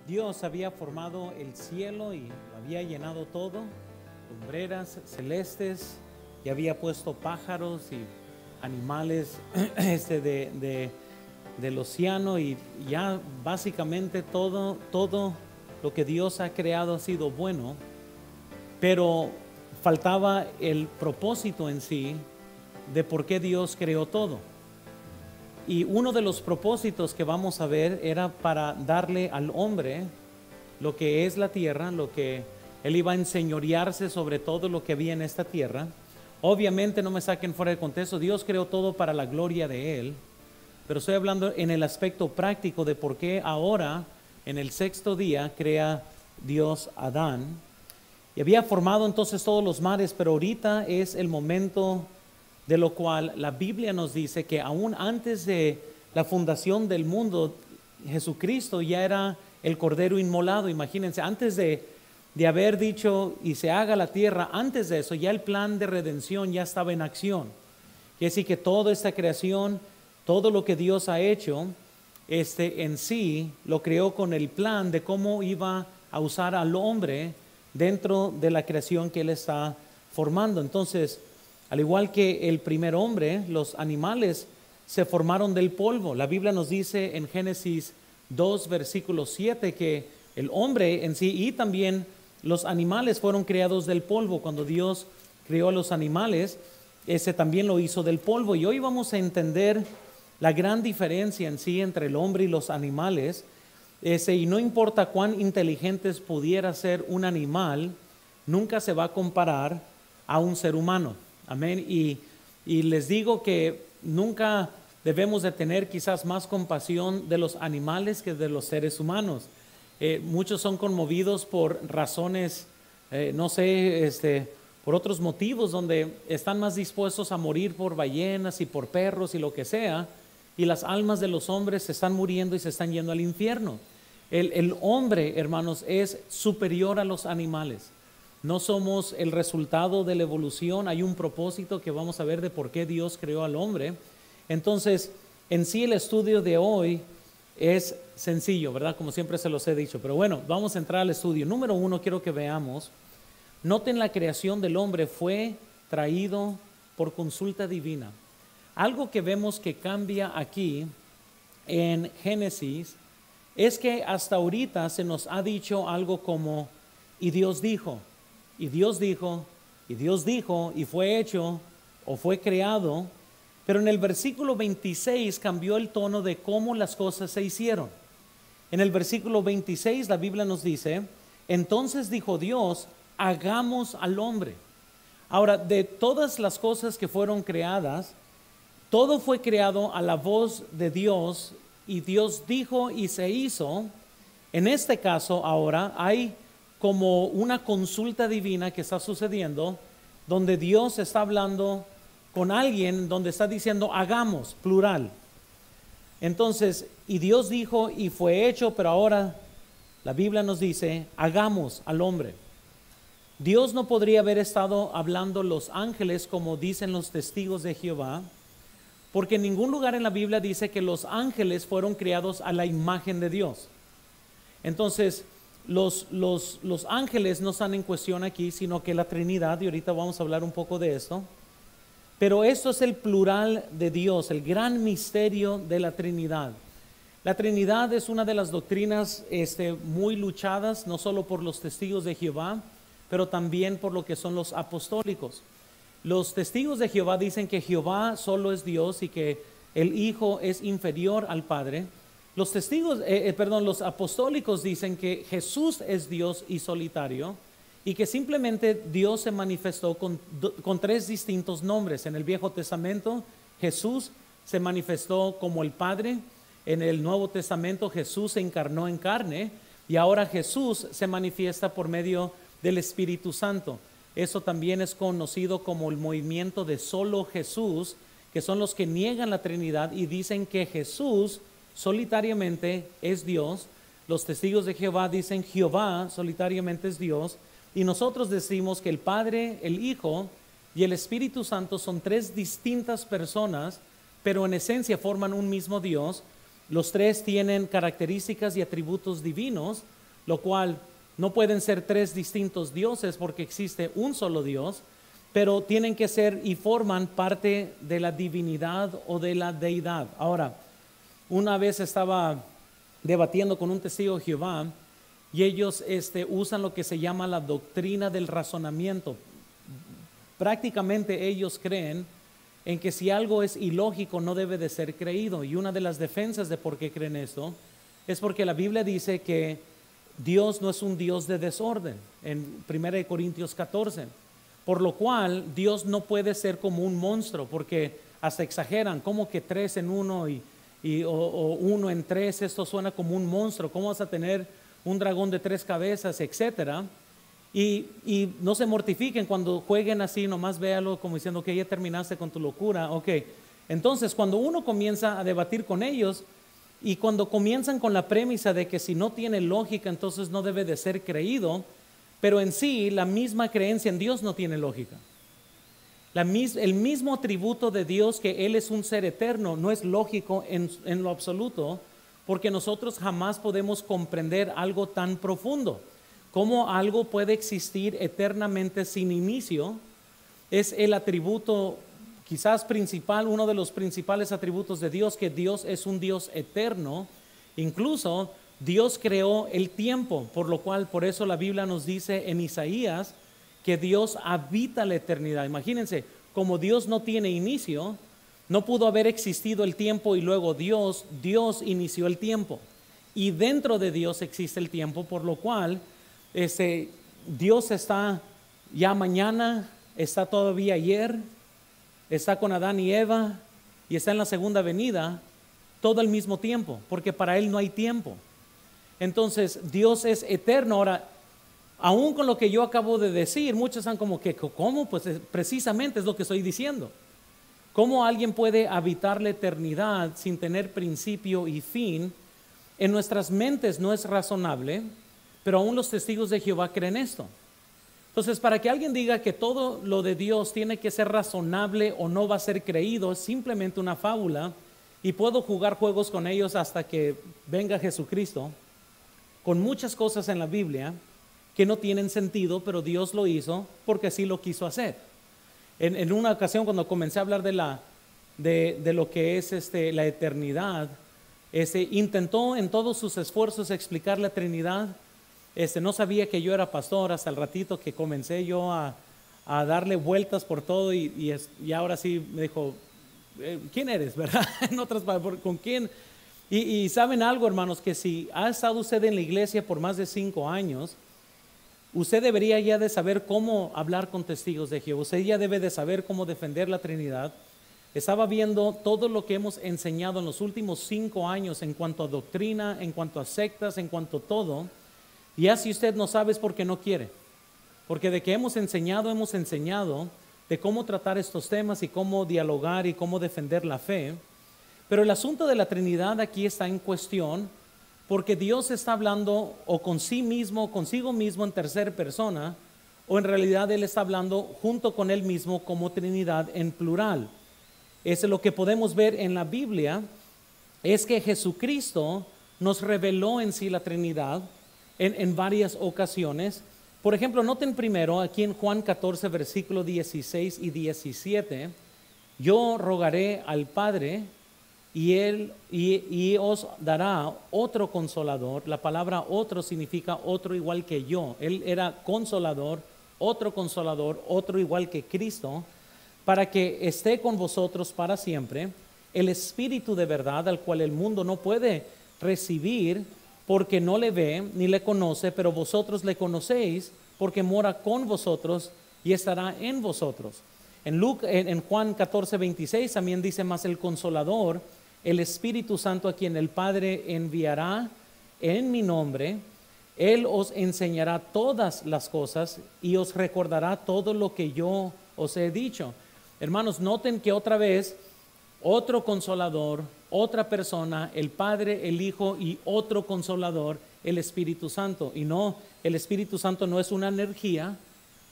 Dios había formado el cielo y lo había llenado todo, lumbreras celestes, y había puesto pájaros y animales del océano, y ya básicamente todo lo que Dios ha creado ha sido bueno, pero faltaba el propósito en sí de por qué Dios creó todo. Y uno de los propósitos que vamos a ver era para darle al hombre lo que es la tierra, lo que él iba a enseñorearse sobre todo lo que había en esta tierra. Obviamente no me saquen fuera de contexto, Dios creó todo para la gloria de Él, pero estoy hablando en el aspecto práctico de por qué ahora, en el sexto día, crea Dios a Adán. Y había formado entonces todos los mares, pero ahorita es el momento de lo cual la Biblia nos dice que aún antes de la fundación del mundo, Jesucristo ya era el Cordero inmolado. Imagínense, antes de haber dicho y se haga la tierra, antes de eso ya el plan de redención ya estaba en acción. Quiere decir que toda esta creación, todo lo que Dios ha hecho, en sí lo creó con el plan de cómo iba a usar al hombre dentro de la creación que Él está formando. Entonces, al igual que el primer hombre, los animales se formaron del polvo. La Biblia nos dice en Génesis 2, versículo 7, que el hombre en sí y también los animales fueron creados del polvo. Cuando Dios creó a los animales, ese también lo hizo del polvo. Y hoy vamos a entender la gran diferencia en sí entre el hombre y los animales. Y no importa cuán inteligentes pudiera ser un animal, nunca se va a comparar a un ser humano. Amén. Y les digo que nunca debemos de tener quizás más compasión de los animales que de los seres humanos. Muchos son conmovidos por razones, no sé, por otros motivos, donde están más dispuestos a morir por ballenas y por perros y lo que sea, y las almas de los hombres se están muriendo y se están yendo al infierno. El hombre, hermanos, es superior a los animales. No somos el resultado de la evolución, hay un propósito que vamos a ver de por qué Dios creó al hombre. Entonces, en sí el estudio de hoy es sencillo, ¿verdad? Como siempre se los he dicho, pero bueno, vamos a entrar al estudio. Número 1, quiero que veamos, noten la creación del hombre fue traído por consulta divina. Algo que vemos que cambia aquí en Génesis es que hasta ahorita se nos ha dicho algo como, y Dios dijo. Y Dios dijo, y Dios dijo, y fue hecho, o fue creado. Pero en el versículo 26 cambió el tono de cómo las cosas se hicieron. En el versículo 26 la Biblia nos dice, entonces dijo Dios, hagamos al hombre. Ahora, de todas las cosas que fueron creadas, todo fue creado a la voz de Dios, y Dios dijo y se hizo. En este caso ahora hay como una consulta divina que está sucediendo, donde Dios está hablando con alguien, donde está diciendo hagamos, plural. Entonces, y Dios dijo y fue hecho, pero ahora la Biblia nos dice hagamos al hombre. Dios no podría haber estado hablando los ángeles como dicen los testigos de Jehová, porque en ningún lugar en la Biblia dice que los ángeles fueron creados a la imagen de Dios. Entonces, los ángeles no están en cuestión aquí, sino que la Trinidad, y ahorita vamos a hablar un poco de esto. Pero esto es el plural de Dios, el gran misterio de la Trinidad. La Trinidad es una de las doctrinas muy luchadas, no solo por los testigos de Jehová, pero también por lo que son los apostólicos. Los testigos de Jehová dicen que Jehová solo es Dios y que el Hijo es inferior al Padre. Los los apostólicos dicen que Jesús es Dios y solitario, y que simplemente Dios se manifestó con tres distintos nombres. En el Viejo Testamento, Jesús se manifestó como el Padre. En el Nuevo Testamento, Jesús se encarnó en carne, y ahora Jesús se manifiesta por medio del Espíritu Santo. Eso también es conocido como el movimiento de solo Jesús, que son los que niegan la Trinidad y dicen que Jesús solitariamente es Dios. Los testigos de Jehová dicen Jehová solitariamente es Dios, y nosotros decimos que el Padre, el Hijo y el Espíritu Santo son tres distintas personas, pero en esencia forman un mismo Dios. Los tres tienen características y atributos divinos, lo cual no pueden ser tres distintos dioses porque existe un solo Dios, pero tienen que ser y forman parte de la divinidad o de la deidad. Ahora, una vez estaba debatiendo con un testigo de Jehová y ellos usan lo que se llama la doctrina del razonamiento. Prácticamente ellos creen en que si algo es ilógico no debe de ser creído, y una de las defensas de por qué creen esto es porque la Biblia dice que Dios no es un Dios de desorden en 1 Corintios 14, por lo cual Dios no puede ser como un monstruo, porque hasta exageran, como que tres en uno o uno en tres, esto suena como un monstruo, ¿cómo vas a tener un dragón de tres cabezas, etcétera? Y no se mortifiquen cuando jueguen así, nomás véalo como diciendo que ya terminaste con tu locura. Ok, entonces cuando uno comienza a debatir con ellos y cuando comienzan con la premisa de que si no tiene lógica entonces no debe de ser creído, pero en sí la misma creencia en Dios no tiene lógica. El mismo atributo de Dios, que Él es un ser eterno, no es lógico en lo absoluto, porque nosotros jamás podemos comprender algo tan profundo. Cómo algo puede existir eternamente sin inicio es el atributo quizás principal, uno de los principales atributos de Dios, que Dios es un Dios eterno. Incluso Dios creó el tiempo, por lo cual, por eso la Biblia nos dice en Isaías que Dios habita la eternidad. Imagínense, como Dios no tiene inicio, no pudo haber existido el tiempo y luego Dios inició el tiempo. Y dentro de Dios existe el tiempo, por lo cual Dios está ya mañana, está todavía ayer, está con Adán y Eva y está en la segunda venida, todo al mismo tiempo, porque para Él no hay tiempo. Entonces Dios es eterno. Ahora, aún con lo que yo acabo de decir, muchos están como que, ¿cómo? Pues precisamente es lo que estoy diciendo. ¿Cómo alguien puede habitar la eternidad sin tener principio y fin? En nuestras mentes no es razonable, pero aún los testigos de Jehová creen esto. Entonces, para que alguien diga que todo lo de Dios tiene que ser razonable o no va a ser creído, es simplemente una fábula, y puedo jugar juegos con ellos hasta que venga Jesucristo, con muchas cosas en la Biblia que no tienen sentido, pero Dios lo hizo porque así lo quiso hacer. En una ocasión, cuando comencé a hablar de lo que es la eternidad, intentó en todos sus esfuerzos explicar la Trinidad. No sabía que yo era pastor hasta el ratito que comencé yo a darle vueltas por todo y ahora sí me dijo, ¿quién eres? ¿Verdad? En otras palabras, ¿con quién? Y saben algo, hermanos, que si ha estado usted en la iglesia por más de 5 años, usted debería ya de saber cómo hablar con testigos de Jehová. Usted ya debe de saber cómo defender la Trinidad. Estaba viendo todo lo que hemos enseñado en los últimos 5 años en cuanto a doctrina, en cuanto a sectas, en cuanto a todo. Y ya si usted no sabe es porque no quiere. Porque de que hemos enseñado de cómo tratar estos temas y cómo dialogar y cómo defender la fe. Pero el asunto de la Trinidad aquí está en cuestión porque Dios está hablando o consigo mismo en tercera persona, o en realidad Él está hablando junto con Él mismo como Trinidad en plural. Eso es lo que podemos ver en la Biblia, es que Jesucristo nos reveló en sí la Trinidad en varias ocasiones. Por ejemplo, noten primero aquí en Juan 14, versículo 16 y 17, yo rogaré al Padre y Él os dará otro consolador. La palabra otro significa otro igual que yo. Él era consolador, otro igual que Cristo, para que esté con vosotros para siempre, el Espíritu de verdad, al cual el mundo no puede recibir porque no le ve ni le conoce, pero vosotros le conocéis porque mora con vosotros y estará en vosotros. En Juan 14, 26 también dice, más el Consolador, el Espíritu Santo, a quien el Padre enviará en mi nombre, Él os enseñará todas las cosas y os recordará todo lo que yo os he dicho. Hermanos, noten que otra vez, otro Consolador, otra persona, el Padre, el Hijo y otro Consolador, el Espíritu Santo. Y no, el Espíritu Santo no es una energía,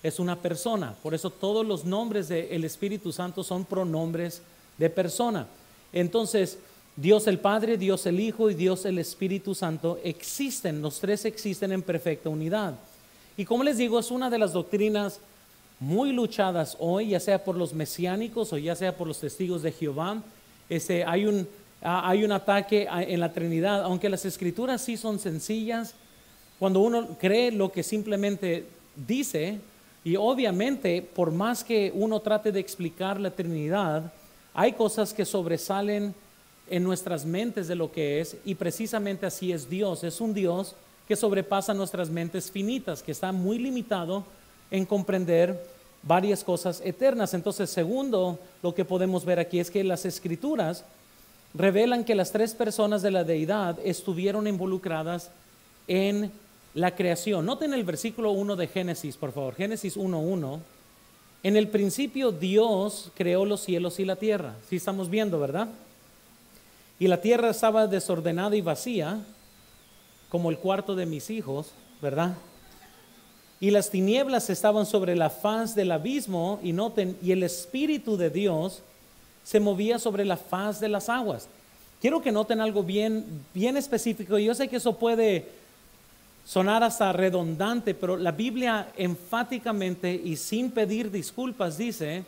es una persona. Por eso todos los nombres del Espíritu Santo son pronombres de persona. Entonces, Dios el Padre, Dios el Hijo y Dios el Espíritu Santo existen, los tres existen en perfecta unidad. Y como les digo, es una de las doctrinas muy luchadas hoy, ya sea por los mesiánicos o ya sea por los testigos de Jehová. Hay un ataque en la Trinidad, aunque las escrituras sí son sencillas, cuando uno cree lo que simplemente dice, y obviamente por más que uno trate de explicar la Trinidad, hay cosas que sobresalen en nuestras mentes de lo que es, y precisamente así es Dios. Es un Dios que sobrepasa nuestras mentes finitas, que está muy limitado en comprender varias cosas eternas. Entonces, segundo, lo que podemos ver aquí es que las escrituras revelan que las tres personas de la deidad estuvieron involucradas en la creación. Noten el versículo 1 de Génesis, por favor. Génesis 1:1. En el principio Dios creó los cielos y la tierra. Sí estamos viendo, ¿verdad? Y la tierra estaba desordenada y vacía, como el cuarto de mis hijos, ¿verdad? Y las tinieblas estaban sobre la faz del abismo, y noten, y el Espíritu de Dios se movía sobre la faz de las aguas. Quiero que noten algo bien específico. Yo sé que eso puede sonar hasta redundante, pero la Biblia enfáticamente y sin pedir disculpas dice,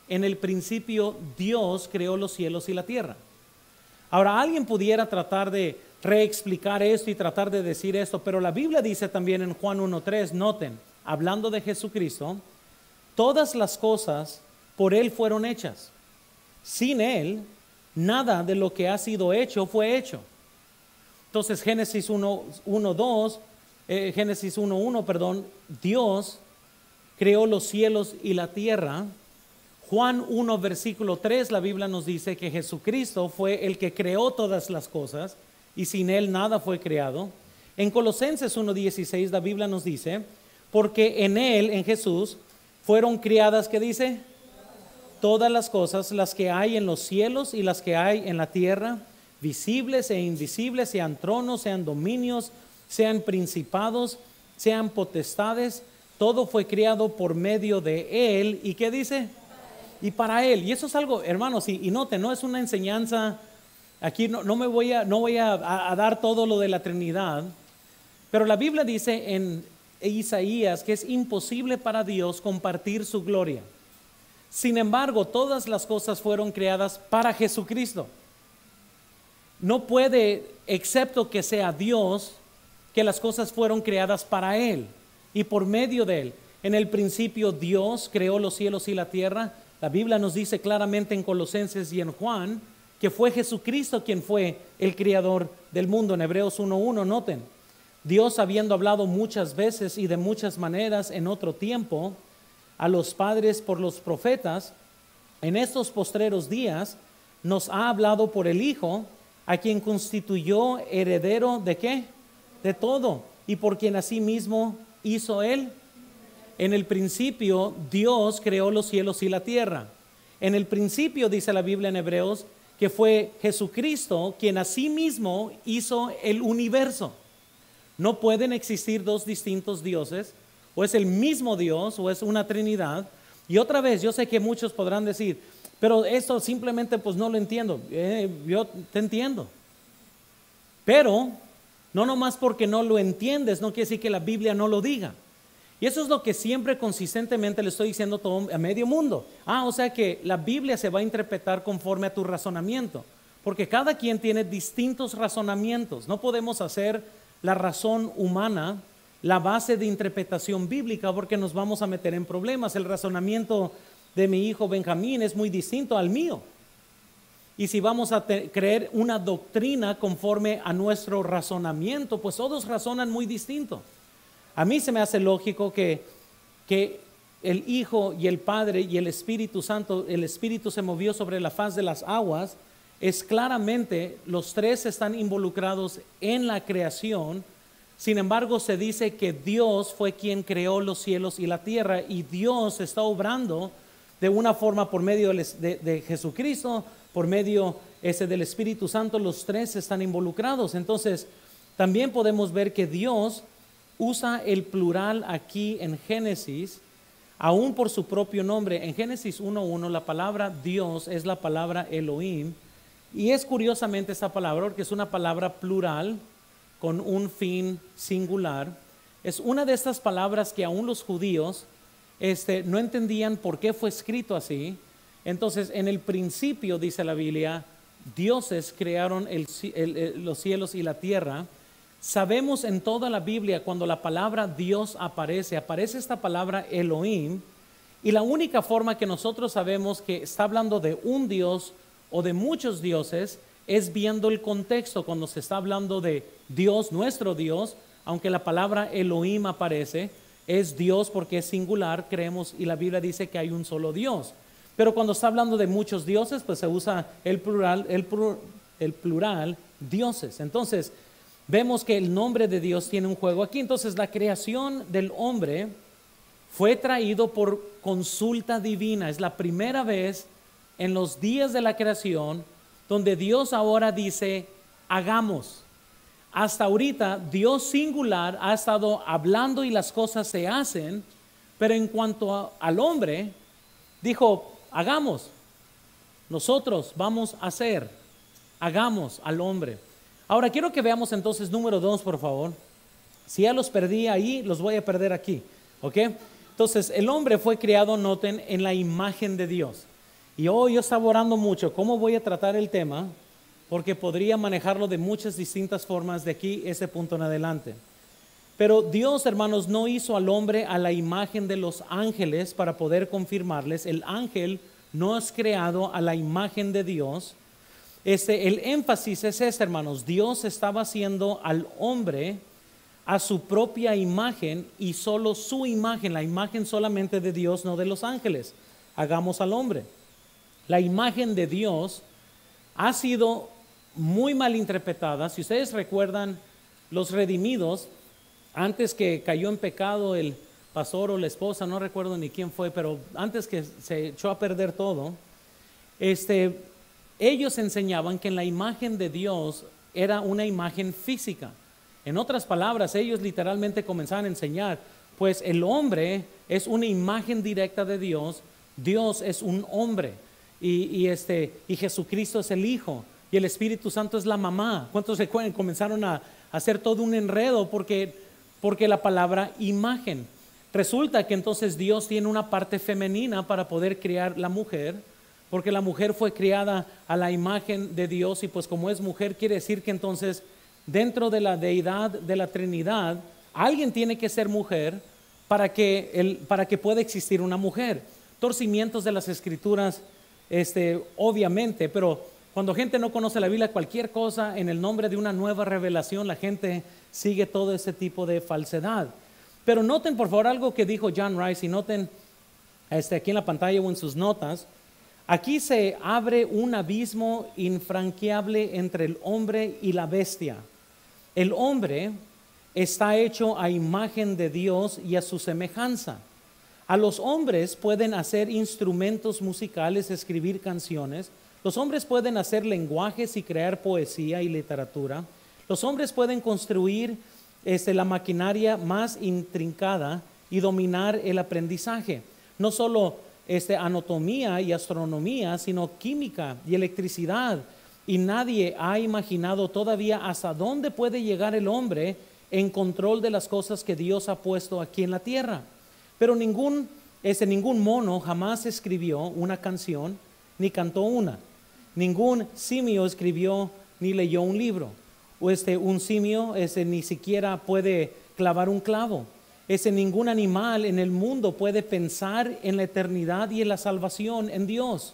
en el principio Dios creó los cielos y la tierra. Ahora, alguien pudiera tratar de reexplicar esto y tratar de decir esto, pero la Biblia dice también en Juan 1:3, noten, hablando de Jesucristo, todas las cosas por Él fueron hechas. Sin Él, nada de lo que ha sido hecho fue hecho. Entonces, Génesis 1:1, Dios creó los cielos y la tierra. Juan 1, versículo 3, la Biblia nos dice que Jesucristo fue el que creó todas las cosas y sin Él nada fue creado. En Colosenses 1:16 la Biblia nos dice, porque en Él, en Jesús, fueron creadas, ¿qué dice? Todas las cosas, las que hay en los cielos y las que hay en la tierra, visibles e invisibles, sean tronos, sean dominios, sean principados, sean potestades, todo fue creado por medio de Él. ¿Y qué dice? Y para Él. Y eso es algo, hermanos, y noten, no es una enseñanza, aquí no voy a dar todo lo de la Trinidad, pero la Biblia dice en Isaías que es imposible para Dios compartir su gloria. Sin embargo, todas las cosas fueron creadas para Jesucristo. No puede, excepto que sea Dios, que las cosas fueron creadas para Él y por medio de Él. En el principio Dios creó los cielos y la tierra. La Biblia nos dice claramente en Colosenses y en Juan que fue Jesucristo quien fue el creador del mundo. En Hebreos 1:1, noten, Dios habiendo hablado muchas veces y de muchas maneras en otro tiempo a los padres por los profetas, en estos postreros días nos ha hablado por el Hijo, a quien constituyó heredero ¿de qué? De todo, y por quien asimismo hizo Él. En el principio Dios creó los cielos y la tierra. En el principio dice la Biblia en Hebreos que fue Jesucristo quien asimismo hizo el universo. No pueden existir dos distintos dioses, o es el mismo Dios o es una Trinidad. Y otra vez, yo sé que muchos podrán decir, pero esto simplemente pues no lo entiendo. Yo te entiendo, pero no nomás porque no lo entiendes no quiere decir que la Biblia no lo diga. Y eso es lo que siempre consistentemente le estoy diciendo a medio mundo. O sea que la Biblia se va a interpretar conforme a tu razonamiento, porque cada quien tiene distintos razonamientos. No podemos hacer la razón humana la base de interpretación bíblica, porque nos vamos a meter en problemas. El razonamiento de mi hijo Benjamín es muy distinto al mío. Y si vamos a creer una doctrina conforme a nuestro razonamiento, pues todos razonan muy distinto. A mí se me hace lógico que el Hijo y el Padre y el Espíritu Santo, el Espíritu se movió sobre la faz de las aguas, es claramente, los tres están involucrados en la creación. Sin embargo, se dice que Dios fue quien creó los cielos y la tierra, y Dios está obrando de una forma por medio de Jesucristo, por medio del Espíritu Santo. Los tres están involucrados. Entonces, también podemos ver que Dios usa el plural aquí en Génesis, aún por su propio nombre. En Génesis 1:1 la palabra Dios es la palabra Elohim, Y es curiosamente esa palabra, porque es una palabra plural con un fin singular. Es una de estas palabras que aún los judíos no entendían por qué fue escrito así. Entonces, en el principio, dice la Biblia, dioses crearon los cielos y la tierra. Sabemos en toda la Biblia cuando la palabra Dios aparece esta palabra Elohim, y la única forma que nosotros sabemos que está hablando de un Dios o de muchos dioses es viendo el contexto. Cuando se está hablando de Dios, nuestro Dios, aunque la palabra Elohim aparece, es Dios porque es singular, creemos, y la Biblia dice que hay un solo Dios. Pero cuando está hablando de muchos dioses, pues se usa el plural dioses. Entonces, vemos que el nombre de Dios tiene un juego aquí. Entonces, la creación del hombre fue traído por consulta divina. Es la primera vez en los días de la creación donde Dios ahora dice, hagamos. Hasta ahorita Dios singular ha estado hablando y las cosas se hacen, pero en cuanto al hombre, dijo, hagamos. Nosotros vamos a hacer, hagamos al hombre. Ahora quiero que veamos entonces número 2, por favor. Si ya los perdí ahí, los voy a perder aquí, ¿ok? Entonces, el hombre fue creado, noten, en la imagen de Dios. Y hoy yo estaba orando mucho, ¿cómo voy a tratar el tema? Porque podría manejarlo de muchas distintas formas de aquí, ese punto en adelante. Pero Dios, hermanos, no hizo al hombre a la imagen de los ángeles para poder confirmarles. El ángel no es creado a la imagen de Dios. El énfasis es este, hermanos. Dios estaba haciendo al hombre a su propia imagen, y solo su imagen, la imagen solamente de Dios, no de los ángeles. Hagamos al hombre. La imagen de Dios ha sido muy mal interpretada. Si ustedes recuerdan, los redimidos, antes que cayó en pecado el pastor o la esposa, no recuerdo ni quién fue, pero antes que se echó a perder todo, ellos enseñaban que en la imagen de Dios era una imagen física. En otras palabras, ellos literalmente comenzaban a enseñar, pues el hombre es una imagen directa de Dios, Dios es un hombre, y Jesucristo es el Hijo, y el Espíritu Santo es la mamá. ¿Cuántos recuerdan? Comenzaron a hacer todo un enredo porque la palabra imagen. Resulta que entonces Dios tiene una parte femenina para poder crear la mujer, porque la mujer fue creada a la imagen de Dios, y pues como es mujer quiere decir que entonces dentro de la deidad de la Trinidad alguien tiene que ser mujer para que pueda existir una mujer. Torcimientos de las escrituras, obviamente, pero cuando gente no conoce la Biblia, cualquier cosa en el nombre de una nueva revelación, la gente sigue todo ese tipo de falsedad. Pero noten por favor algo que dijo John Rice, y noten aquí en la pantalla o en sus notas. Aquí se abre un abismo infranqueable entre el hombre y la bestia. El hombre está hecho a imagen de Dios y a su semejanza. A los hombres pueden hacer instrumentos musicales, escribir canciones. Los hombres pueden hacer lenguajes y crear poesía y literatura. Los hombres pueden construir la maquinaria más intrincada y dominar el aprendizaje. No solo anatomía y astronomía, sino química y electricidad. Y nadie ha imaginado todavía hasta dónde puede llegar el hombre en control de las cosas que Dios ha puesto aquí en la tierra. Pero ningún mono jamás escribió una canción ni cantó una. Ningún simio escribió ni leyó un libro. O un simio ni siquiera puede clavar un clavo. Ningún animal en el mundo puede pensar en la eternidad y en la salvación en Dios.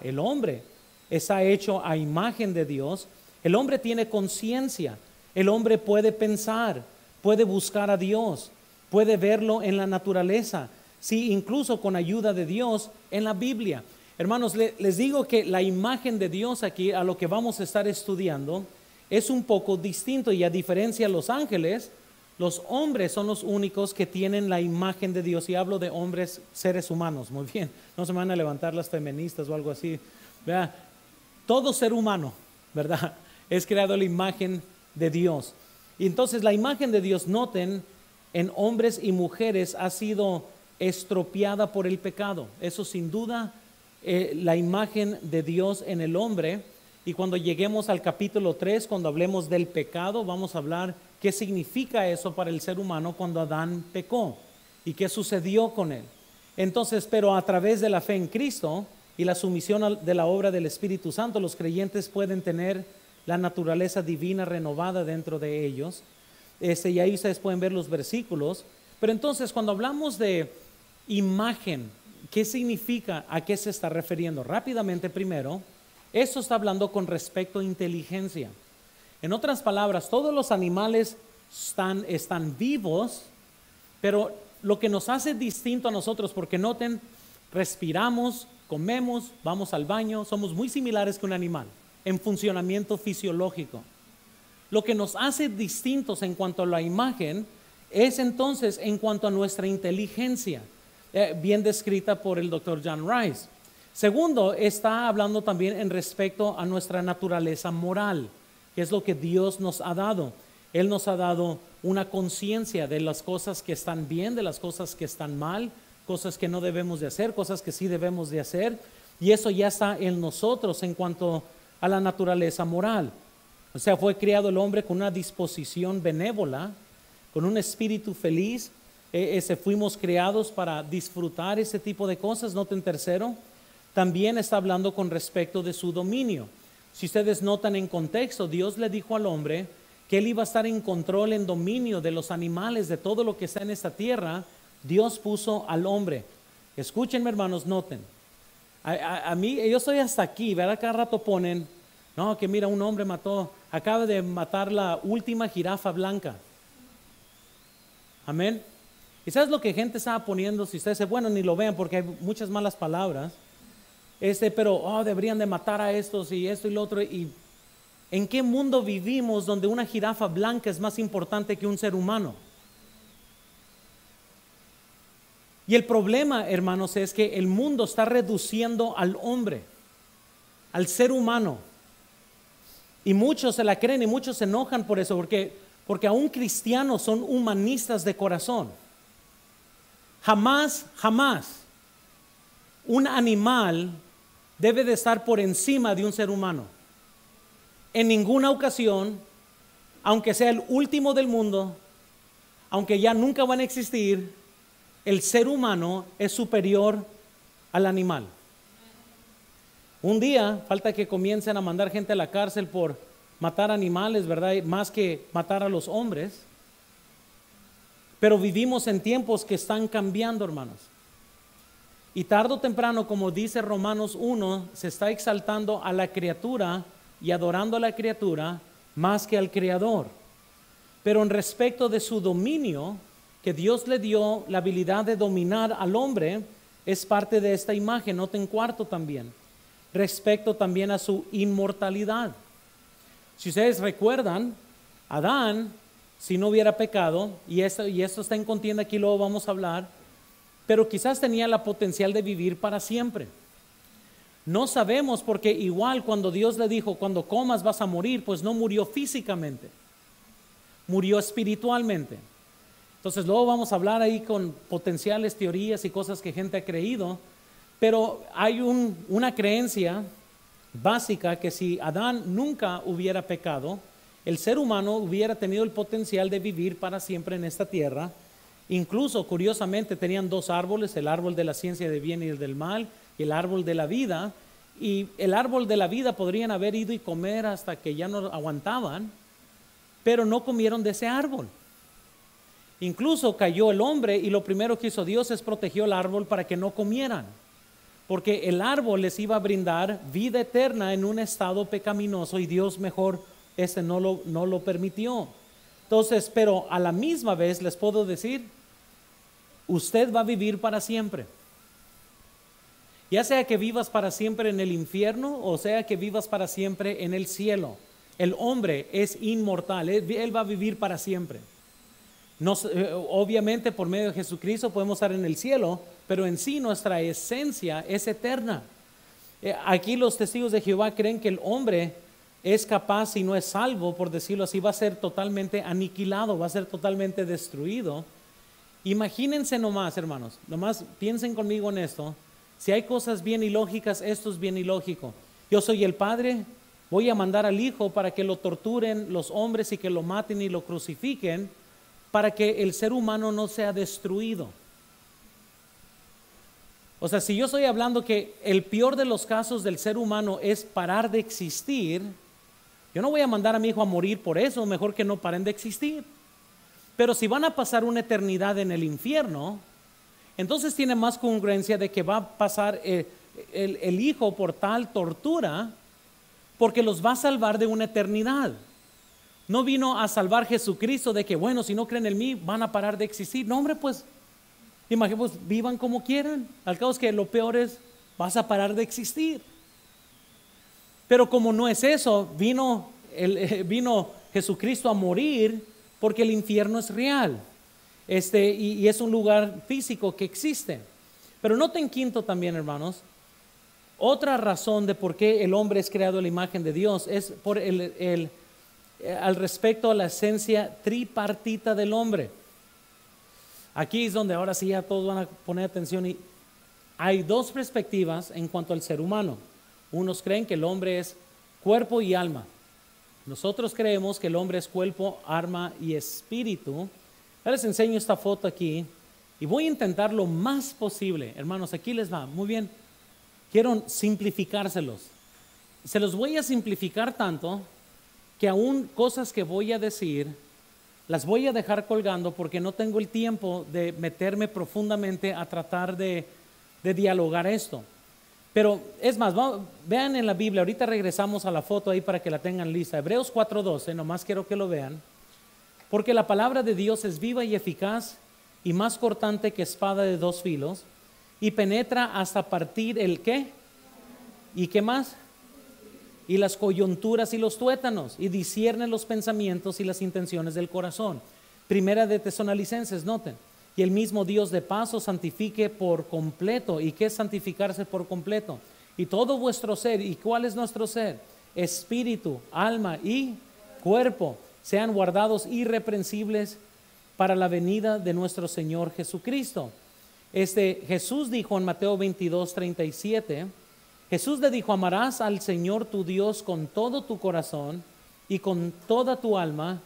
El hombre está hecho a imagen de Dios. El hombre tiene conciencia. El hombre puede pensar, puede buscar a Dios, puede verlo en la naturaleza, sí, incluso con ayuda de Dios en la Biblia. Hermanos, les digo que la imagen de Dios aquí, a lo que vamos a estar estudiando, es un poco distinto, y a diferencia de los ángeles, los hombres son los únicos que tienen la imagen de Dios. Y hablo de hombres, seres humanos, muy bien, no se me van a levantar las feministas o algo así. ¿Verdad? Todo ser humano, ¿verdad?, es creado a la imagen de Dios. Y entonces la imagen de Dios, noten, en hombres y mujeres ha sido estropeada por el pecado. Eso sin duda, la imagen de Dios en el hombre Y cuando lleguemos al capítulo 3, cuando hablemos del pecado, vamos a hablar qué significa eso para el ser humano cuando Adán pecó y qué sucedió con él. Entonces, pero a través de la fe en Cristo y la sumisión de la obra del Espíritu Santo, los creyentes pueden tener la naturaleza divina renovada dentro de ellos. Y ahí ustedes pueden ver los versículos. Pero entonces, cuando hablamos de imagen, ¿qué significa? ¿A qué se está refiriendo? Rápidamente, primero, esto está hablando con respecto a inteligencia. En otras palabras, todos los animales están vivos, pero lo que nos hace distinto a nosotros, porque noten, respiramos, comemos, vamos al baño, somos muy similares que un animal en funcionamiento fisiológico. Lo que nos hace distintos en cuanto a la imagen es entonces en cuanto a nuestra inteligencia, bien descrita por el Dr. John Rice. Segundo, está hablando también en respecto a nuestra naturaleza moral, que es lo que Dios nos ha dado. Él nos ha dado una conciencia de las cosas que están bien, de las cosas que están mal, cosas que no debemos de hacer, cosas que sí debemos de hacer, y eso ya está en nosotros en cuanto a la naturaleza moral. O sea, fue creado el hombre con una disposición benévola, con un espíritu feliz. Fuimos creados para disfrutar ese tipo de cosas. Noten tercero, también está hablando con respecto de su dominio. Si ustedes notan en contexto, Dios le dijo al hombre que él iba a estar en control, en dominio de los animales, de todo lo que está en esta tierra. Dios puso al hombre. Escúchenme, hermanos, noten. A mí, yo estoy hasta aquí, ¿verdad? Cada rato ponen, no, que mira, un hombre acaba de matar la última jirafa blanca. Amén. ¿Y sabes lo que gente estaba poniendo? Si ustedes dicen, bueno, ni lo vean porque hay muchas malas palabras. Pero deberían de matar a estos y esto y lo otro. ¿Y en qué mundo vivimos donde una jirafa blanca es más importante que un ser humano? Y el problema, hermanos, es que el mundo está reduciendo al hombre, al ser humano. Y muchos se la creen y muchos se enojan por eso, porque aún cristianos son humanistas de corazón. Jamás un animal debe de estar por encima de un ser humano. En ninguna ocasión, aunque sea el último del mundo, aunque ya nunca van a existir, el ser humano es superior al animal. Un día, falta que comiencen a mandar gente a la cárcel por matar animales, ¿verdad? Más que matar a los hombres. Pero vivimos en tiempos que están cambiando, hermanos. Y tarde o temprano, como dice Romanos 1, se está exaltando a la criatura y adorando a la criatura más que al Creador. Pero en respecto de su dominio, que Dios le dio la habilidad de dominar al hombre, es parte de esta imagen. Noten cuarto también, respecto también a su inmortalidad. Si ustedes recuerdan, Adán, si no hubiera pecado, y esto está en contienda, aquí luego vamos a hablar, pero quizás tenía la potencial de vivir para siempre. No sabemos, porque igual cuando Dios le dijo, cuando comas vas a morir, pues no murió físicamente, murió espiritualmente. Entonces luego vamos a hablar ahí con potenciales teorías y cosas que gente ha creído, pero hay una creencia básica que si Adán nunca hubiera pecado, el ser humano hubiera tenido el potencial de vivir para siempre en esta tierra. Incluso, curiosamente, tenían dos árboles, el árbol de la ciencia del bien y el del mal, y el árbol de la vida. Y el árbol de la vida podrían haber ido y comer hasta que ya no aguantaban, pero no comieron de ese árbol. Incluso cayó el hombre y lo primero que hizo Dios es protegió el árbol para que no comieran, porque el árbol les iba a brindar vida eterna en un estado pecaminoso y Dios mejor no lo permitió. Entonces, pero a la misma vez les puedo decir, usted va a vivir para siempre. Ya sea que vivas para siempre en el infierno o sea que vivas para siempre en el cielo. El hombre es inmortal, él va a vivir para siempre. Obviamente por medio de Jesucristo podemos estar en el cielo, pero en sí nuestra esencia es eterna. Aquí los testigos de Jehová creen que el hombre es capaz, si no es salvo, por decirlo así, va a ser totalmente aniquilado, va a ser totalmente destruido. Imagínense nomás, hermanos, nomás piensen conmigo en esto. Si hay cosas bien ilógicas, esto es bien ilógico. Yo soy el padre voy a mandar al Hijo para que lo torturen los hombres y que lo maten y lo crucifiquen, para que el ser humano no sea destruido. O sea, si yo estoy hablando que el peor de los casos del ser humano es parar de existir, yo no voy a mandar a mi hijo a morir por eso, mejor que no paren de existir. Pero si van a pasar una eternidad en el infierno, entonces tiene más congruencia de que va a pasar el hijo por tal tortura, porque los va a salvar de una eternidad. No vino a salvar Jesucristo de que, bueno, si no creen en mí, van a parar de existir. No, hombre, pues, imagínate, pues, vivan como quieran. Al cabo es que lo peor es, vas a parar de existir. Pero como no es eso, vino Jesucristo a morir porque el infierno es real. Y es un lugar físico que existe. Pero noten quinto también, hermanos, otra razón de por qué el hombre es creado a la imagen de Dios es por al respecto a la esencia tripartita del hombre. Aquí es donde ahora sí ya todos van a poner atención, y hay dos perspectivas en cuanto al ser humano. Unos creen que el hombre es cuerpo y alma. Nosotros creemos que el hombre es cuerpo, alma y espíritu. Les enseño esta foto aquí y voy a intentar lo más posible. Hermanos, aquí les va, muy bien. Quiero simplificárselos. Se los voy a simplificar tanto que aún cosas que voy a decir las voy a dejar colgando porque no tengo el tiempo de meterme profundamente a tratar de dialogar esto. Pero es más, vean en la Biblia, ahorita regresamos a la foto ahí para que la tengan lista. Hebreos 4:12, nomás quiero que lo vean. Porque la palabra de Dios es viva y eficaz y más cortante que espada de dos filos y penetra hasta partir el ¿qué? ¿Y qué más? Y las coyunturas y los tuétanos y discierne los pensamientos y las intenciones del corazón. Primera de Tesalonicenses, noten. Y el mismo Dios de paz os santifique por completo. ¿Y qué es santificarse por completo? Y todo vuestro ser. ¿Y cuál es nuestro ser? Espíritu, alma y cuerpo sean guardados irreprensibles para la venida de nuestro Señor Jesucristo. Jesús dijo en Mateo 22:37, Jesús le dijo: amarás al Señor tu Dios con todo tu corazón y con toda tu alma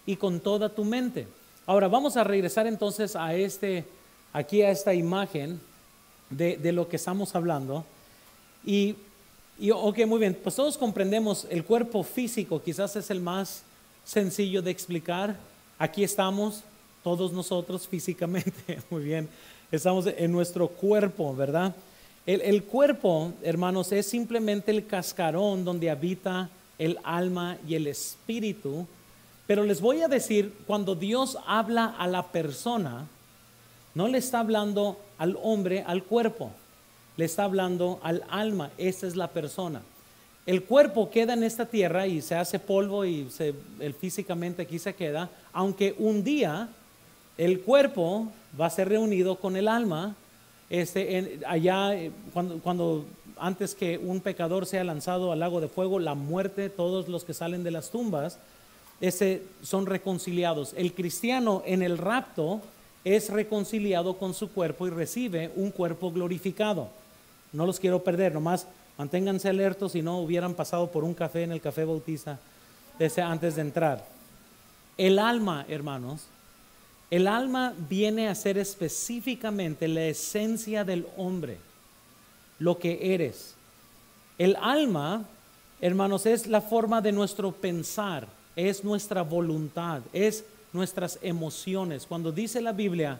y con toda tu mente. Ahora vamos a regresar entonces a aquí a esta imagen de lo que estamos hablando. Ok, muy bien, pues todos comprendemos el cuerpo físico, quizás es el más sencillo de explicar. Aquí estamos todos nosotros físicamente, muy bien, estamos en nuestro cuerpo, ¿verdad? El cuerpo, hermanos, es simplemente el cascarón donde habita el alma y el espíritu. Pero les voy a decir, cuando Dios habla a la persona, no le está hablando al hombre, al cuerpo, le está hablando al alma. Esa es la persona. El cuerpo queda en esta tierra y se hace polvo y físicamente aquí se queda, aunque un día el cuerpo va a ser reunido con el alma. Cuando antes que un pecador sea lanzado al lago de fuego, la muerte, todos los que salen de las tumbas, son reconciliados. El cristiano en el rapto es reconciliado con su cuerpo y recibe un cuerpo glorificado. No los quiero perder, nomás manténganse alertos si no hubieran pasado por un café en el Café Bautista antes de entrar. El alma, hermanos, el alma viene a ser específicamente la esencia del hombre, lo que eres. El alma, hermanos, es la forma de nuestro pensar, es nuestra voluntad, es nuestras emociones. Cuando dice la Biblia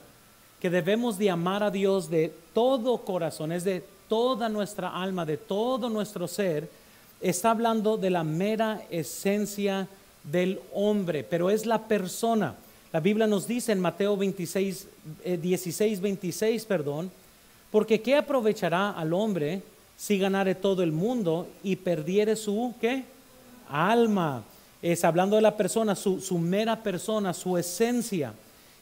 que debemos de amar a Dios de todo corazón, es de toda nuestra alma, de todo nuestro ser, está hablando de la mera esencia del hombre, pero es la persona. La Biblia nos dice en Mateo 16, 26, porque ¿qué aprovechará al hombre si ganare todo el mundo y perdiere su ¿qué? Alma? Es hablando de la persona, su mera persona, su esencia.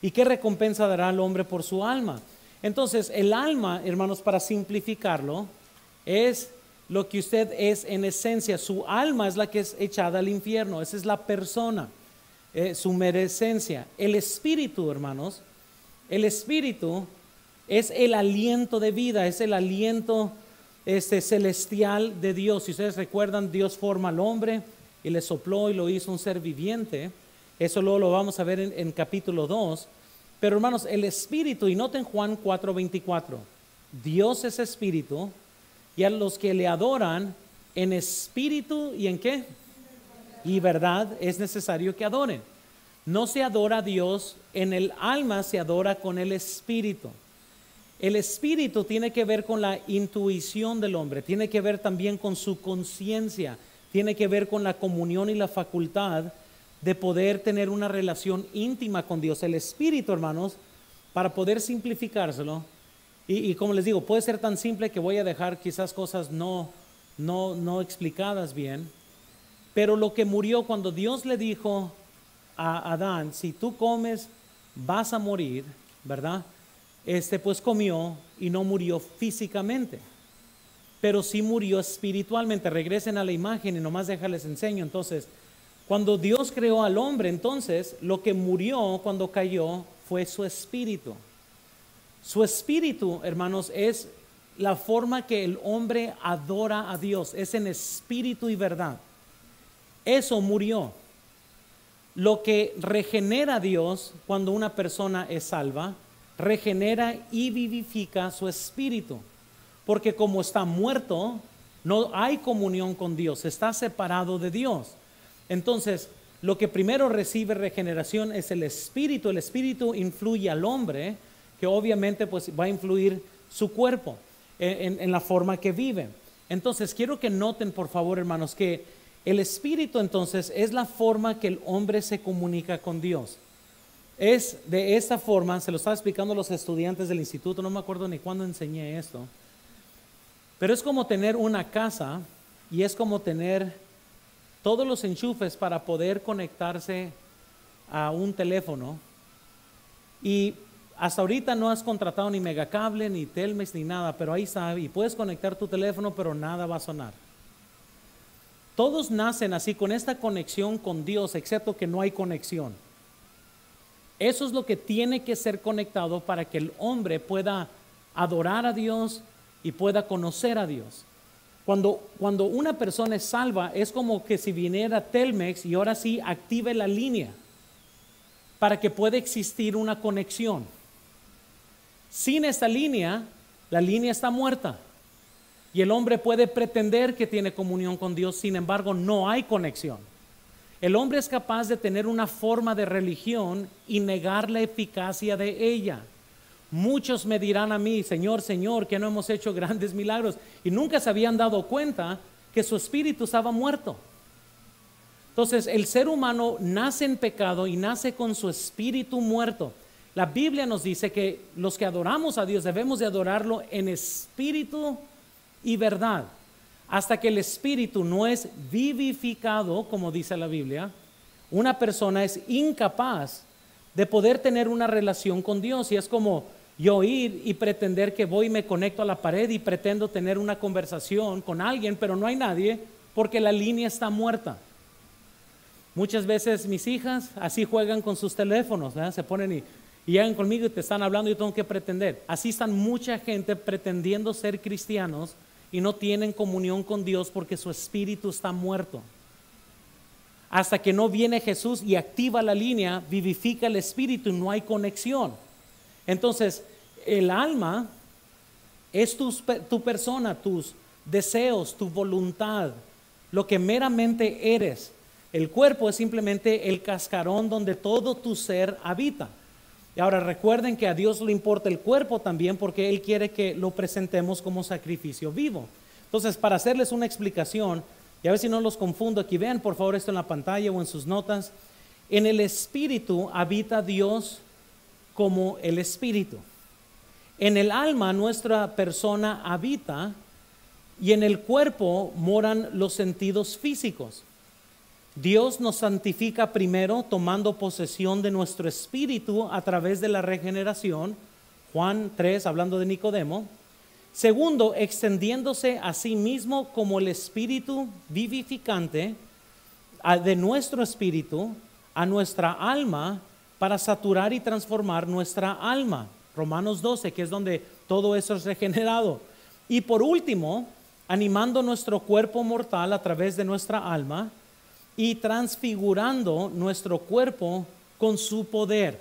¿Y qué recompensa dará al hombre por su alma? Entonces, el alma, hermanos, para simplificarlo, es lo que usted es en esencia. Su alma es la que es echada al infierno. Esa es la persona, su mera esencia. El espíritu, hermanos, el espíritu es el aliento de vida, es el aliento celestial de Dios. Si ustedes recuerdan, Dios forma al hombre y le sopló y lo hizo un ser viviente. Eso luego lo vamos a ver en capítulo 2. Pero hermanos, el espíritu, y noten Juan 4:24, Dios es espíritu, y a los que le adoran en espíritu y en qué, y verdad, es necesario que adoren. No se adora a Dios en el alma, se adora con el espíritu. El espíritu tiene que ver con la intuición del hombre, tiene que ver también con su conciencia, tiene que ver con la comunión y la facultad de poder tener una relación íntima con Dios. El espíritu, hermanos, para poder simplificárselo, y como les digo, puede ser tan simple que voy a dejar quizás cosas no explicadas bien, pero lo que murió cuando Dios le dijo a Adán, si tú comes vas a morir, ¿verdad? Pues comió y no murió físicamente, pero sí murió espiritualmente. Regresen a la imagen y nomás déjales enseño. Entonces, cuando Dios creó al hombre, entonces lo que murió cuando cayó fue su espíritu. Su espíritu, hermanos, es la forma que el hombre adora a Dios, es en espíritu y verdad. Eso murió. Lo que regenera a Dios cuando una persona es salva, regenera y vivifica su espíritu, porque como está muerto, no hay comunión con Dios, está separado de Dios. Entonces, lo que primero recibe regeneración es el espíritu influye al hombre, que obviamente pues va a influir su cuerpo en la forma que vive. Entonces, quiero que noten, por favor, hermanos, que el espíritu entonces es la forma que el hombre se comunica con Dios. Es de esta forma, se lo estaba explicando a los estudiantes del instituto, no me acuerdo ni cuándo enseñé esto, pero es como tener una casa y es como tener todos los enchufes para poder conectarse a un teléfono, y hasta ahorita no has contratado ni Megacable, ni Telmex, ni nada, pero ahí está, y puedes conectar tu teléfono, pero nada va a sonar. Todos nacen así, con esta conexión con Dios, excepto que no hay conexión. Eso es lo que tiene que ser conectado para que el hombre pueda adorar a Dios y pueda conocer a Dios. Cuando una persona es salva, es como que si viniera Telmex y ahora sí active la línea para que pueda existir una conexión. Sin esta línea, la línea está muerta. Y el hombre puede pretender que tiene comunión con Dios, sin embargo no hay conexión. El hombre es capaz de tener una forma de religión y negar la eficacia de ella. Muchos me dirán a mí, Señor, Señor, que no hemos hecho grandes milagros, y nunca se habían dado cuenta que su espíritu estaba muerto. Entonces, el ser humano nace en pecado y nace con su espíritu muerto. La Biblia nos dice que los que adoramos a Dios debemos de adorarlo en espíritu y verdad. Hasta que el espíritu no es vivificado, como dice la Biblia, una persona es incapaz de poder tener una relación con Dios. Y es como yo ir y pretender que voy y me conecto a la pared y pretendo tener una conversación con alguien, pero no hay nadie porque la línea está muerta. Muchas veces mis hijas así juegan con sus teléfonos, ¿verdad? Se ponen y llegan conmigo y te están hablando y yo tengo que pretender. Así están mucha gente pretendiendo ser cristianos y no tienen comunión con Dios porque su espíritu está muerto. Hasta que no viene Jesús y activa la línea, vivifica el espíritu y no hay conexión. Entonces, el alma es tu persona, tus deseos, tu voluntad, lo que meramente eres. El cuerpo es simplemente el cascarón donde todo tu ser habita. Y ahora recuerden que a Dios le importa el cuerpo también, porque Él quiere que lo presentemos como sacrificio vivo. Entonces, para hacerles una explicación, y a ver si no los confundo aquí, vean por favor esto en la pantalla o en sus notas. En el espíritu habita Dios como el espíritu. En el alma nuestra persona habita, y en el cuerpo moran los sentidos físicos. Dios nos santifica primero tomando posesión de nuestro espíritu a través de la regeneración, Juan 3 hablando de Nicodemo. Segundo, extendiéndose a sí mismo como el espíritu vivificante de nuestro espíritu a nuestra alma para saturar y transformar nuestra alma. Romanos 12, que es donde todo eso es regenerado. Y por último, animando nuestro cuerpo mortal a través de nuestra alma y transfigurando nuestro cuerpo con su poder.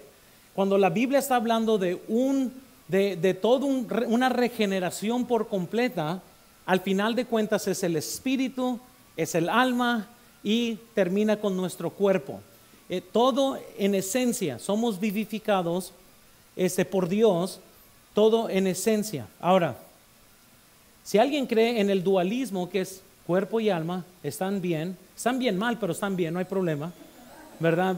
Cuando la Biblia está hablando de una regeneración por completa, al final de cuentas es el espíritu, es el alma y termina con nuestro cuerpo. Todo en esencia, somos vivificados por Dios, todo en esencia. Ahora, si alguien cree en el dualismo, que es cuerpo y alma, están bien mal, pero están bien, no hay problema, ¿verdad?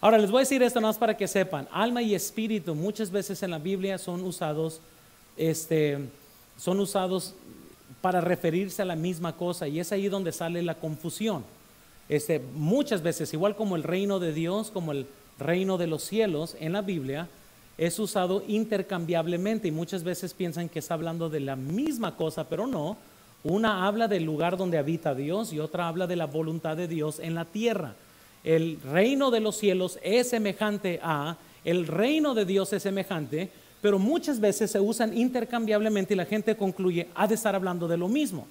Ahora les voy a decir esto nada más para que sepan, alma y espíritu muchas veces en la Biblia son usados para referirse a la misma cosa, y es ahí donde sale la confusión. Muchas veces, igual como el reino de Dios, como el reino de los cielos en la Biblia, es usado intercambiablemente, y muchas veces piensan que está hablando de la misma cosa, pero no. Una habla del lugar donde habita Dios y otra habla de la voluntad de Dios en la tierra. El reino de los cielos es semejante a, el reino de Dios es semejante, pero muchas veces se usan intercambiablemente y la gente concluye, ha de estar hablando de lo mismo.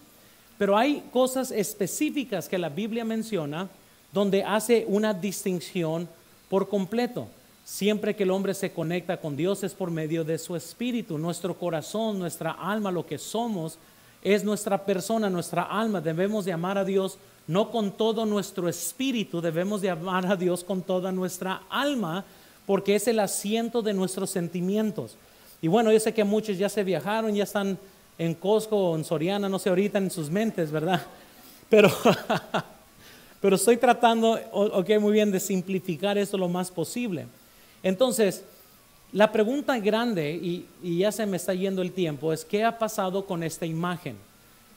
Pero hay cosas específicas que la Biblia menciona donde hace una distinción por completo. Siempre que el hombre se conecta con Dios es por medio de su espíritu. Nuestro corazón, nuestra alma, lo que somos es nuestra persona, nuestra alma. Debemos de amar a Dios no con todo nuestro espíritu, debemos de amar a Dios con toda nuestra alma, porque es el asiento de nuestros sentimientos. Y bueno, yo sé que muchos ya se viajaron, ya están en Costco o en Soriana, no sé ahorita en sus mentes, ¿verdad? Pero estoy tratando, muy bien, de simplificar esto lo más posible. Entonces, la pregunta grande, y ya se me está yendo el tiempo, es ¿qué ha pasado con esta imagen?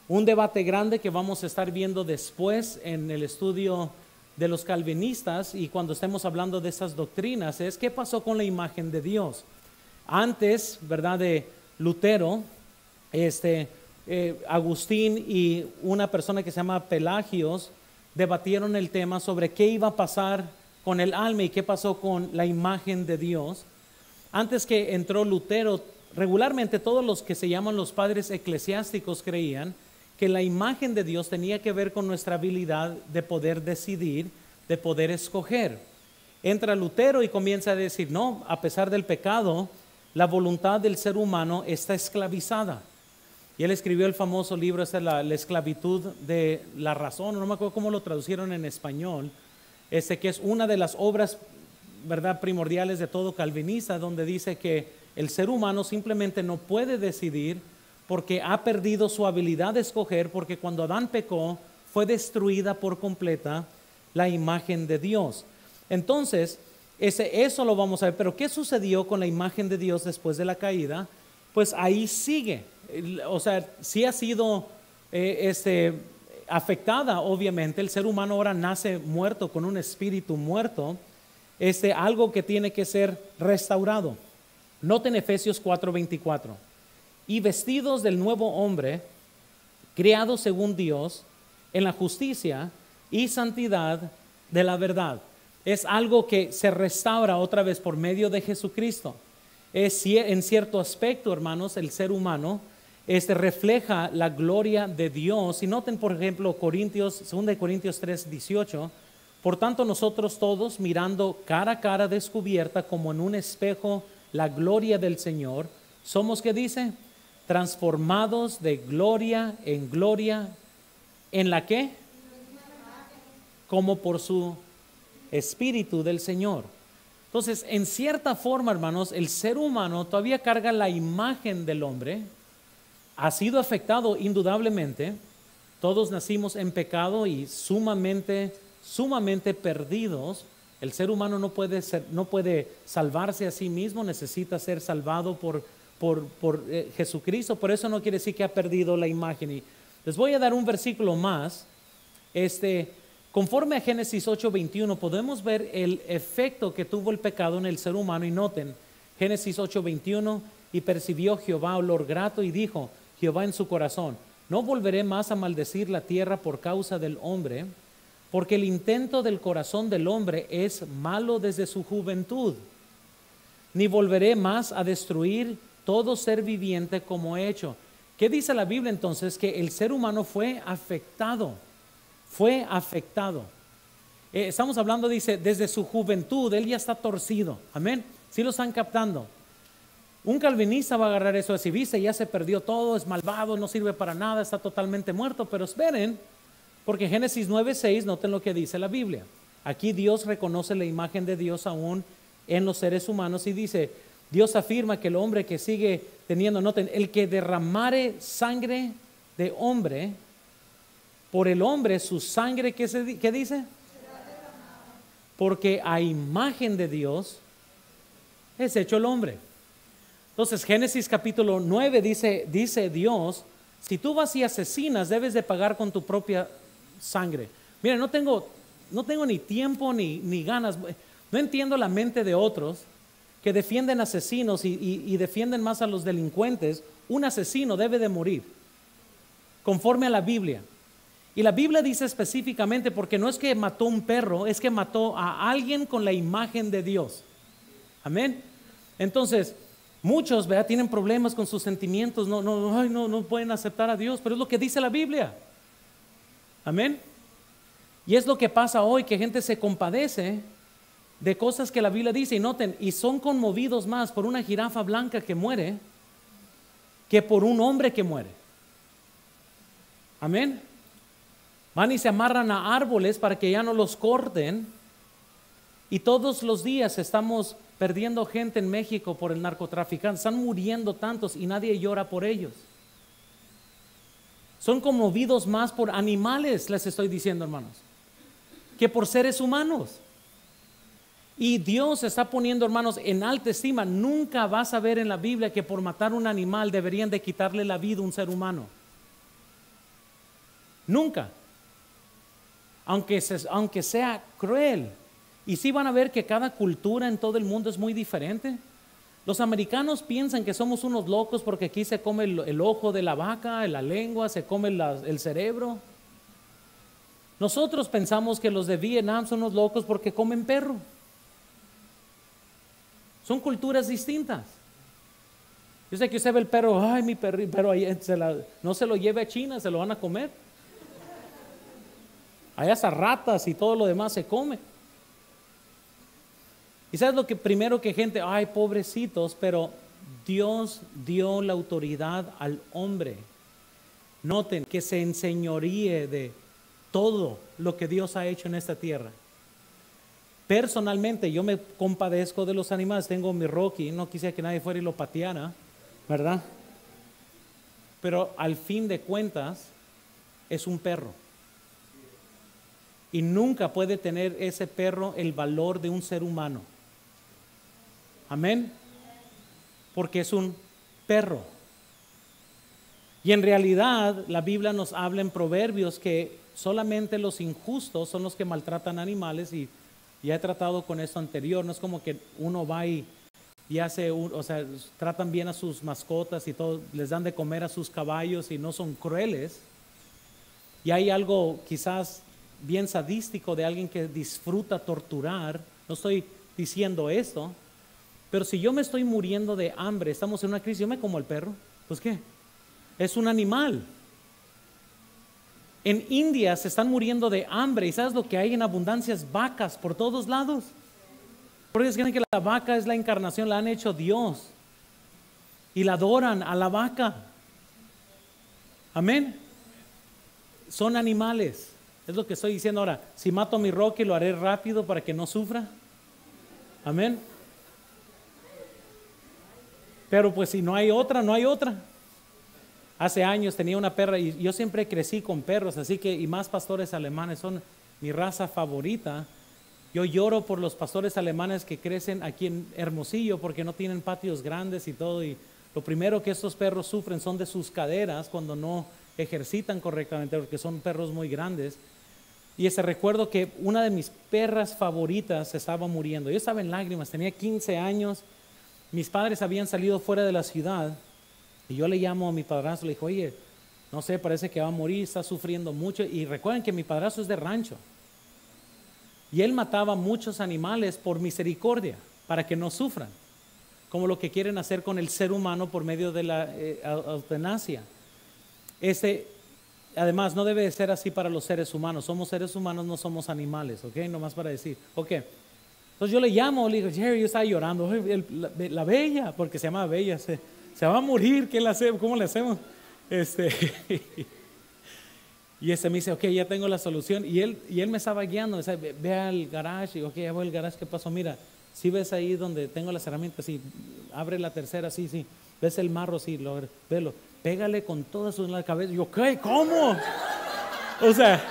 Un debate grande que vamos a estar viendo después en el estudio de los calvinistas, y cuando estemos hablando de esas doctrinas, es ¿qué pasó con la imagen de Dios? Antes, ¿verdad?, de Lutero, Agustín y una persona que se llama Pelagios debatieron el tema sobre qué iba a pasar con el alma y qué pasó con la imagen de Dios. Antes que entró Lutero, regularmente todos los que se llaman los padres eclesiásticos creían que la imagen de Dios tenía que ver con nuestra habilidad de poder decidir, de poder escoger. Entra Lutero y comienza a decir, no, a pesar del pecado, la voluntad del ser humano está esclavizada. Y él escribió el famoso libro, la esclavitud de la razón, no me acuerdo cómo lo traducieron en español, que es una de las obras, ¿verdad?, primordiales de todo calvinista, donde dice que el ser humano simplemente no puede decidir porque ha perdido su habilidad de escoger, porque cuando Adán pecó fue destruida por completa la imagen de Dios. Entonces, eso lo vamos a ver, pero ¿qué sucedió con la imagen de Dios después de la caída? Pues ahí sigue, o sea, sí ha sido afectada, obviamente. El ser humano ahora nace muerto, con un espíritu muerto, algo que tiene que ser restaurado. Noten Efesios 4:24, y vestidos del nuevo hombre, creados según Dios, en la justicia y santidad de la verdad. Es algo que se restaura otra vez por medio de Jesucristo. En cierto aspecto, hermanos, el ser humano refleja la gloria de Dios. Y noten, por ejemplo, 2 Corintios 3:18, por tanto nosotros todos, mirando cara a cara descubierta como en un espejo la gloria del Señor, somos, ¿qué dice?, transformados de gloria en gloria, ¿en la qué? Como por su Espíritu del Señor. Entonces, en cierta forma, hermanos, el ser humano todavía carga la imagen del hombre, ha sido afectado indudablemente, todos nacimos en pecado y sumamente perdidos. El ser humano no puede salvarse a sí mismo, necesita ser salvado por Jesucristo. Por eso no quiere decir que ha perdido la imagen. Y les voy a dar un versículo más. Conforme a Génesis 8:21 podemos ver el efecto que tuvo el pecado en el ser humano. Y noten, Génesis 8:21, y percibió Jehová olor grato y dijo Jehová en su corazón, no volveré más a maldecir la tierra por causa del hombre, porque el intento del corazón del hombre es malo desde su juventud, ni volveré más a destruir todo ser viviente como he hecho. ¿Qué dice la Biblia entonces? Que el ser humano fue afectado, fue afectado. Estamos hablando, dice, desde su juventud, él ya está torcido. Amén. ¿Sí lo están captando? Un calvinista va a agarrar eso así, viste, ya se perdió todo, es malvado, no sirve para nada, está totalmente muerto. Pero esperen, porque Génesis 9:6, noten lo que dice la Biblia. Aquí Dios reconoce la imagen de Dios aún en los seres humanos y dice, Dios afirma que el hombre que sigue teniendo, noten, el que derramare sangre de hombre, por el hombre su sangre, ¿qué dice? Porque a imagen de Dios es hecho el hombre. Entonces Génesis capítulo 9 dice Dios, si tú vas y asesinas, debes de pagar con tu propia sangre. Mira, no tengo ni tiempo ni ganas, no entiendo la mente de otros que defienden asesinos y defienden más a los delincuentes. Un asesino debe de morir, conforme a la Biblia. Y la Biblia dice específicamente, porque no es que mató un perro, es que mató a alguien con la imagen de Dios. Amén. Entonces, muchos, ¿verdad?, tienen problemas con sus sentimientos, no pueden aceptar a Dios, pero es lo que dice la Biblia. Amén. Y es lo que pasa hoy, que gente se compadece de cosas que la Biblia dice, y noten, y son conmovidos más por una jirafa blanca que muere que por un hombre que muere. Amén. Van y se amarran a árboles para que ya no los corten, y todos los días estamos perdiendo gente en México por el narcotráfico. Están muriendo tantos y nadie llora por ellos. Son conmovidos más por animales, les estoy diciendo, hermanos, que por seres humanos. Y Dios está poniendo, hermanos, en alta estima. Nunca vas a ver en la Biblia que por matar un animal deberían de quitarle la vida a un ser humano. Nunca. Aunque sea cruel. Y sí van a ver que cada cultura en todo el mundo es muy diferente. Los americanos piensan que somos unos locos porque aquí se come el ojo de la vaca, la lengua, se come el cerebro. Nosotros pensamos que los de Vietnam son unos locos porque comen perro. Son culturas distintas. Yo sé que usted ve el perro, ay, mi perro, pero no se lo lleve a China, se lo van a comer. Hay hasta ratas y todo lo demás se come. Y sabes lo que primero que gente, ay, pobrecitos, pero Dios dio la autoridad al hombre. Noten, que se enseñoríe de todo lo que Dios ha hecho en esta tierra. Personalmente yo me compadezco de los animales. Tengo mi Rocky, no quisiera que nadie fuera y lo pateara, ¿verdad? Pero al fin de cuentas es un perro. Y nunca puede tener ese perro el valor de un ser humano. Amén. Porque es un perro. Y en realidad la Biblia nos habla en Proverbios que solamente los injustos son los que maltratan animales, y ya he tratado con esto anterior. No es como que uno va y hace, tratan bien a sus mascotas y todo, les dan de comer a sus caballos y no son crueles. Y hay algo quizás bien sadístico de alguien que disfruta torturar. No estoy diciendo esto, pero si yo me estoy muriendo de hambre, estamos en una crisis, yo me como el perro, pues ¿qué? Es un animal. En India se están muriendo de hambre, y ¿sabes lo que hay en abundancias? Vacas por todos lados. Porque creen que la vaca es la encarnación, la han hecho Dios, y la adoran a la vaca. Amén. Son animales. Es lo que estoy diciendo ahora. Si mato a mi Rocky, lo haré rápido para que no sufra. Amén. Pero pues si no hay otra, no hay otra. Hace años tenía una perra, y yo siempre crecí con perros, así que, y más pastores alemanes, son mi raza favorita. Yo lloro por los pastores alemanes que crecen aquí en Hermosillo porque no tienen patios grandes y todo, y lo primero que estos perros sufren son de sus caderas cuando no ejercitan correctamente, porque son perros muy grandes. Y recuerdo que una de mis perras favoritas se estaba muriendo. Yo estaba en lágrimas, tenía 15 años, mis padres habían salido fuera de la ciudad, y yo le llamo a mi padrastro, le digo, oye, no sé, parece que va a morir, está sufriendo mucho. Y recuerden que mi padrastro es de rancho, y él mataba muchos animales por misericordia, para que no sufran, como lo que quieren hacer con el ser humano por medio de la eutanasia. Este, además, no debe de ser así para los seres humanos. Somos seres humanos, no somos animales, ¿ok? Nomás para decir, ok. Entonces yo le llamo, le digo, Jerry, yo estaba llorando, la Bella, porque se llama Bella, se va a morir, ¿cómo le hacemos? Y me dice, ok, ya tengo la solución. Y él me estaba guiando, dice, ve al garage. Y ok, ya voy al garage, ¿qué pasó? Mira, si ves ahí donde tengo las herramientas, sí, abre la tercera, sí, sí. ¿Ves el marro? Sí, velo. Pégale con toda su la cabeza. Y yo, ¿qué? ¿Cómo? O sea,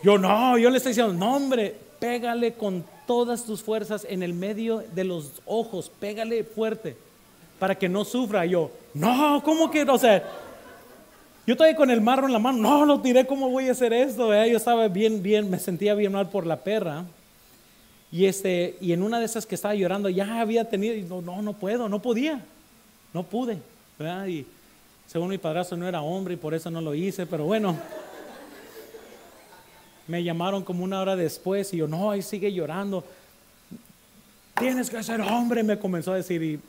yo le estoy diciendo, no hombre, pégale con todas tus fuerzas en el medio de los ojos, pégale fuerte para que no sufra. Yo, no, ¿cómo que? O sea, yo estoy con el marro en la mano, no, lo tiré, ¿cómo voy a hacer esto? Yo estaba bien, me sentía bien mal por la perra. Y en una de esas que estaba llorando, ya había tenido, y no puedo, no pude, ¿verdad? Y según mi padrastro no era hombre y por eso no lo hice, pero bueno. Me llamaron como una hora después y yo, no, ahí sigue llorando. Tienes que ser hombre, me comenzó a decir, y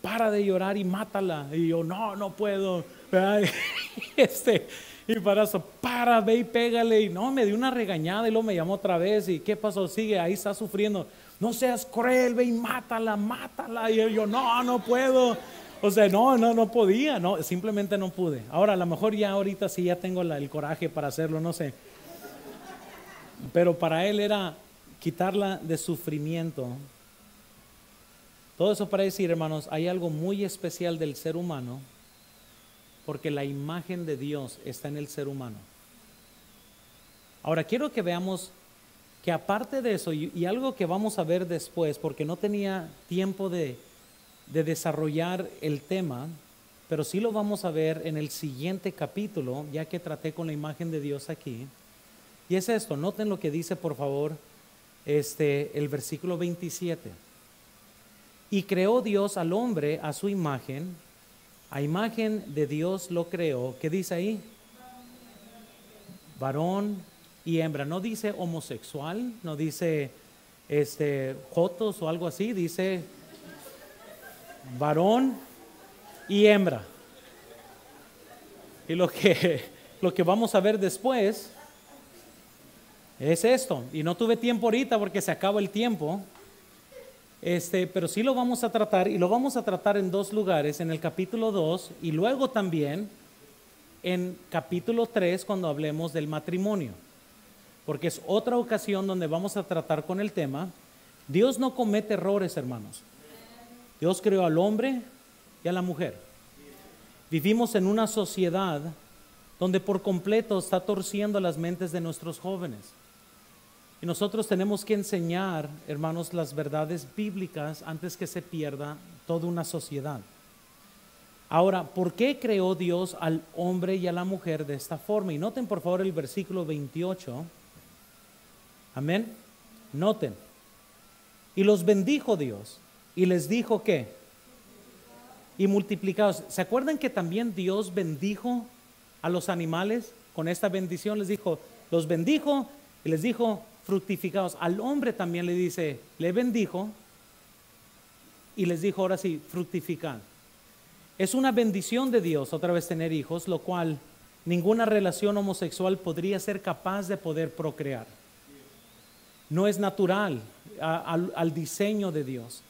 para de llorar y mátala. Y yo, no puedo. Y para eso, ve y pégale. Y no, me dio una regañada y luego me llamó otra vez. ¿Y qué pasó? Sigue, ahí está sufriendo. No seas cruel, ve y mátala. Y yo, no puedo. O sea, no podía, no, simplemente no pude. Ahora, a lo mejor ya ahorita sí ya tengo el coraje para hacerlo, no sé. Pero para él era quitarla de sufrimiento. Todo eso para decir, hermanos, hay algo muy especial del ser humano, porque la imagen de Dios está en el ser humano. Ahora quiero que veamos que aparte de eso, y algo que vamos a ver después, porque no tenía tiempo de desarrollar el tema, pero sí lo vamos a ver en el siguiente capítulo, ya que traté con la imagen de Dios aquí. Y es esto, noten lo que dice por favor el versículo 27. Y creó Dios al hombre a su imagen, a imagen de Dios lo creó. ¿Qué dice ahí? Varón y hembra. No dice homosexual, no dice jotos o algo así, dice varón y hembra. Y lo que vamos a ver después es esto, y no tuve tiempo ahorita porque se acaba el tiempo, pero sí lo vamos a tratar, y lo vamos a tratar en dos lugares, en el capítulo 2 y luego también en capítulo 3 cuando hablemos del matrimonio, porque es otra ocasión donde vamos a tratar con el tema. Dios no comete errores, hermanos. Dios creó al hombre y a la mujer. Vivimos en una sociedad donde por completo está torciendo las mentes de nuestros jóvenes. Y nosotros tenemos que enseñar, hermanos, las verdades bíblicas antes que se pierda toda una sociedad. Ahora, ¿por qué creó Dios al hombre y a la mujer de esta forma? Y noten por favor el versículo 28. Amén. Noten. Y los bendijo Dios y les dijo ¿qué? Y multiplicados. ¿Se acuerdan que también Dios bendijo a los animales? Con esta bendición les dijo, los bendijo y les dijo fructificados. Al hombre también le dice, le bendijo y les dijo ahora sí, fructificad. Es una bendición de Dios otra vez tener hijos, lo cual ninguna relación homosexual podría ser capaz de poder procrear. No es natural al diseño de Dios.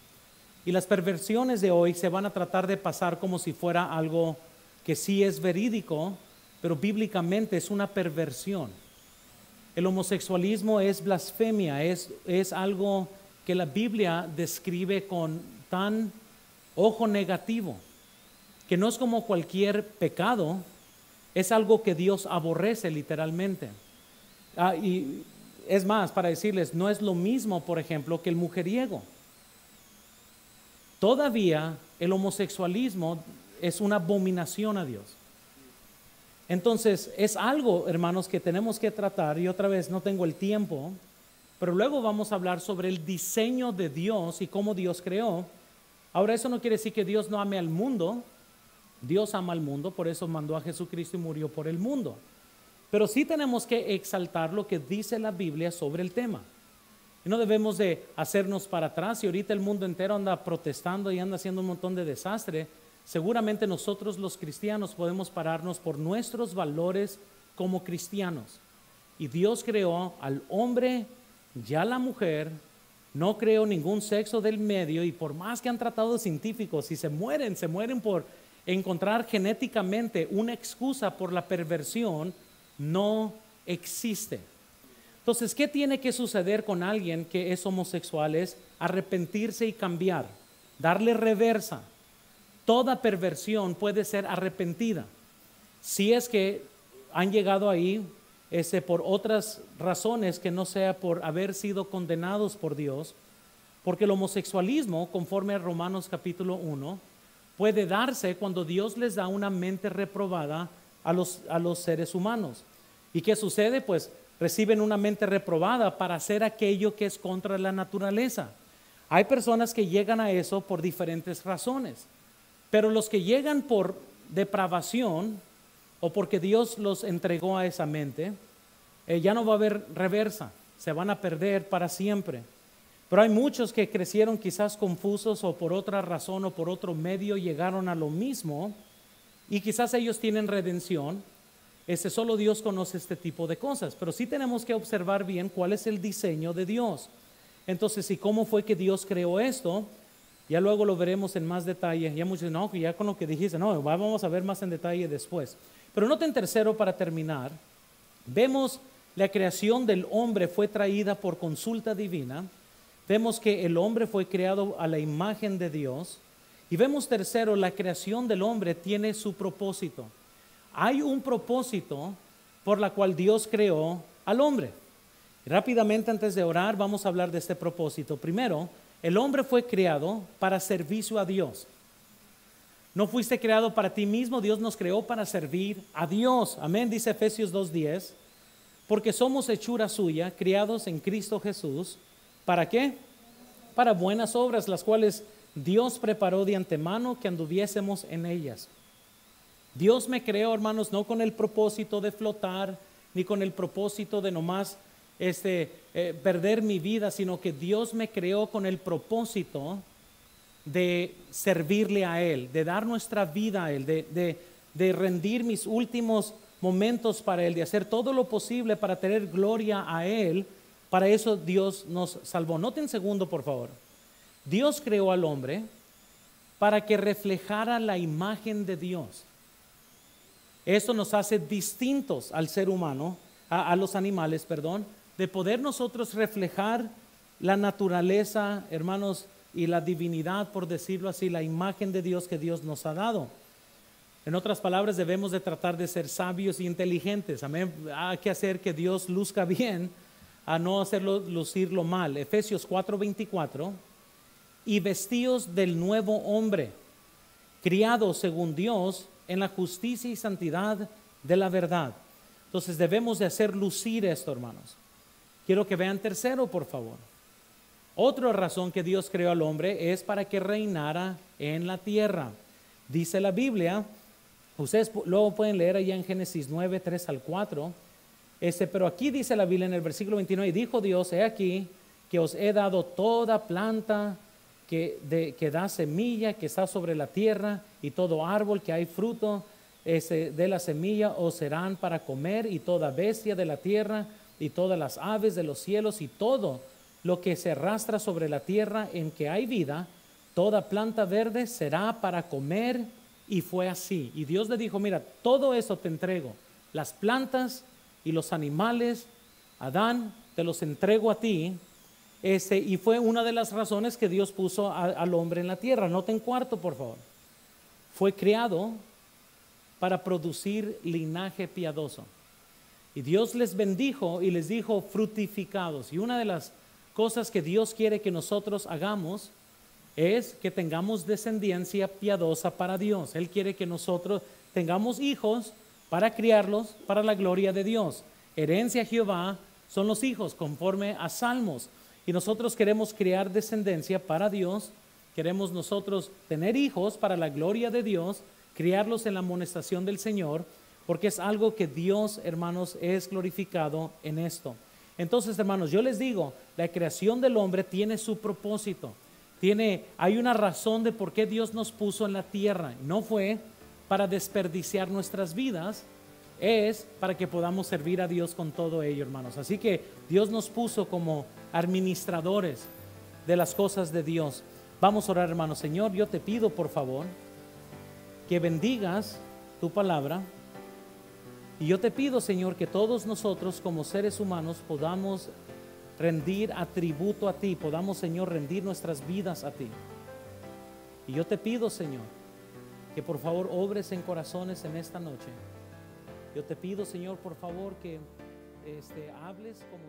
Y las perversiones de hoy se van a tratar de pasar como si fuera algo que sí es verídico, pero bíblicamente es una perversión. El homosexualismo es blasfemia, es algo que la Biblia describe con tan ojo negativo, que no es como cualquier pecado, es algo que Dios aborrece literalmente. Y es más, para decirles, no es lo mismo, por ejemplo, que el mujeriego. Todavía el homosexualismo es una abominación a Dios. Entonces es algo, hermanos, que tenemos que tratar, y otra vez no tengo el tiempo, pero luego vamos a hablar sobre el diseño de Dios y cómo Dios creó. Ahora, eso no quiere decir que Dios no ame al mundo. Dios ama al mundo, por eso mandó a Jesucristo y murió por el mundo. Pero sí tenemos que exaltar lo que dice la Biblia sobre el tema. Y no debemos de hacernos para atrás. Y ahorita el mundo entero anda protestando y anda haciendo un montón de desastre. seguramente nosotros los cristianos podemos pararnos por nuestros valores como cristianos. Y Dios creó al hombre y a la mujer, no creó ningún sexo del medio, y por más que han tratado científicos y se mueren por encontrar genéticamente una excusa por la perversión, no existe. Entonces, ¿qué tiene que suceder con alguien que es homosexual? Es arrepentirse y cambiar, darle reversa. Toda perversión puede ser arrepentida. Si es que han llegado ahí por otras razones que no sea por haber sido condenados por Dios, porque el homosexualismo, conforme a Romanos capítulo 1, puede darse cuando Dios les da una mente reprobada a los seres humanos. ¿Y qué sucede? Pues reciben una mente reprobada para hacer aquello que es contra la naturaleza. Hay personas que llegan a eso por diferentes razones, pero los que llegan por depravación o porque Dios los entregó a esa mente, ya no va a haber reversa, se van a perder para siempre. Pero hay muchos que crecieron quizás confusos o por otra razón o por otro medio llegaron a lo mismo, y quizás ellos tienen redención. Solo Dios conoce este tipo de cosas, pero sí tenemos que observar bien cuál es el diseño de Dios. Entonces, ¿y cómo fue que Dios creó esto? Ya luego lo veremos en más detalle. Ya muchos dicen, no, ya con lo que dijiste, no, vamos a ver más en detalle después. Pero noten tercero, para terminar, vemos la creación del hombre fue traída por consulta divina. Vemos que el hombre fue creado a la imagen de Dios. Y vemos tercero, la creación del hombre tiene su propósito. Hay un propósito por la cual Dios creó al hombre. Rápidamente, antes de orar, vamos a hablar de este propósito. Primero, el hombre fue creado para servicio a Dios. No fuiste creado para ti mismo, Dios nos creó para servir a Dios. Amén, dice Efesios 2:10. Porque somos hechura suya, criados en Cristo Jesús. ¿Para qué? Para buenas obras, las cuales Dios preparó de antemano que anduviésemos en ellas. Dios me creó, hermanos, no con el propósito de flotar, ni con el propósito de nomás perder mi vida, sino que Dios me creó con el propósito de servirle a Él, de dar nuestra vida a Él, de rendir mis últimos momentos para Él, de hacer todo lo posible para tener gloria a Él. Para eso Dios nos salvó. Noten segundo, por favor. Dios creó al hombre para que reflejara la imagen de Dios. Esto nos hace distintos al ser humano, a los animales, perdón, de poder nosotros reflejar la naturaleza, hermanos, y la divinidad, por decirlo así, la imagen de Dios que Dios nos ha dado. En otras palabras, debemos de tratar de ser sabios e inteligentes. Amén. Hay que hacer que Dios luzca bien, a no hacerlo lucirlo mal. Efesios 4:24. Y vestidos del nuevo hombre, criados según Dios en la justicia y santidad de la verdad. Entonces debemos de hacer lucir esto, hermanos. Quiero que vean tercero, por favor. Otra razón que Dios creó al hombre es para que reinara en la tierra. Dice la Biblia, ustedes luego pueden leer allá en Génesis 9, 3 al 4. Pero aquí dice la Biblia en el versículo 29, y dijo Dios, he aquí que os he dado toda planta que da semilla, que está sobre la tierra, y todo árbol que hay fruto de la semilla os serán para comer, y toda bestia de la tierra, y todas las aves de los cielos, y todo lo que se arrastra sobre la tierra en que hay vida, toda planta verde será para comer. Y fue así. Y Dios le dijo, mira, todo eso te entrego, las plantas y los animales, Adán, te los entrego a ti. Y fue una de las razones que Dios puso al hombre en la tierra. Noten cuarto, por favor. Fue creado para producir linaje piadoso. Y Dios les bendijo y les dijo fructificados. Y una de las cosas que Dios quiere que nosotros hagamos es que tengamos descendencia piadosa para Dios. Él quiere que nosotros tengamos hijos para criarlos para la gloria de Dios. Herencia a Jehová son los hijos, conforme a Salmos. Y nosotros queremos criar descendencia para Dios. Queremos nosotros tener hijos para la gloria de Dios, criarlos en la amonestación del Señor, porque es algo que Dios, hermanos, es glorificado en esto. Entonces, hermanos, yo les digo, la creación del hombre tiene su propósito. Hay una razón de por qué Dios nos puso en la tierra. No fue para desperdiciar nuestras vidas, es para que podamos servir a Dios con todo ello, hermanos. Así que Dios nos puso como administradores de las cosas de Dios. Vamos a orar, hermanos. Señor, yo te pido, por favor, que bendigas tu palabra. Y yo te pido, Señor, que todos nosotros como seres humanos podamos rendir atributo a ti, podamos, Señor, rendir nuestras vidas a ti. Y yo te pido, Señor, que por favor obres en corazones en esta noche. Yo te pido, Señor, por favor, que hables como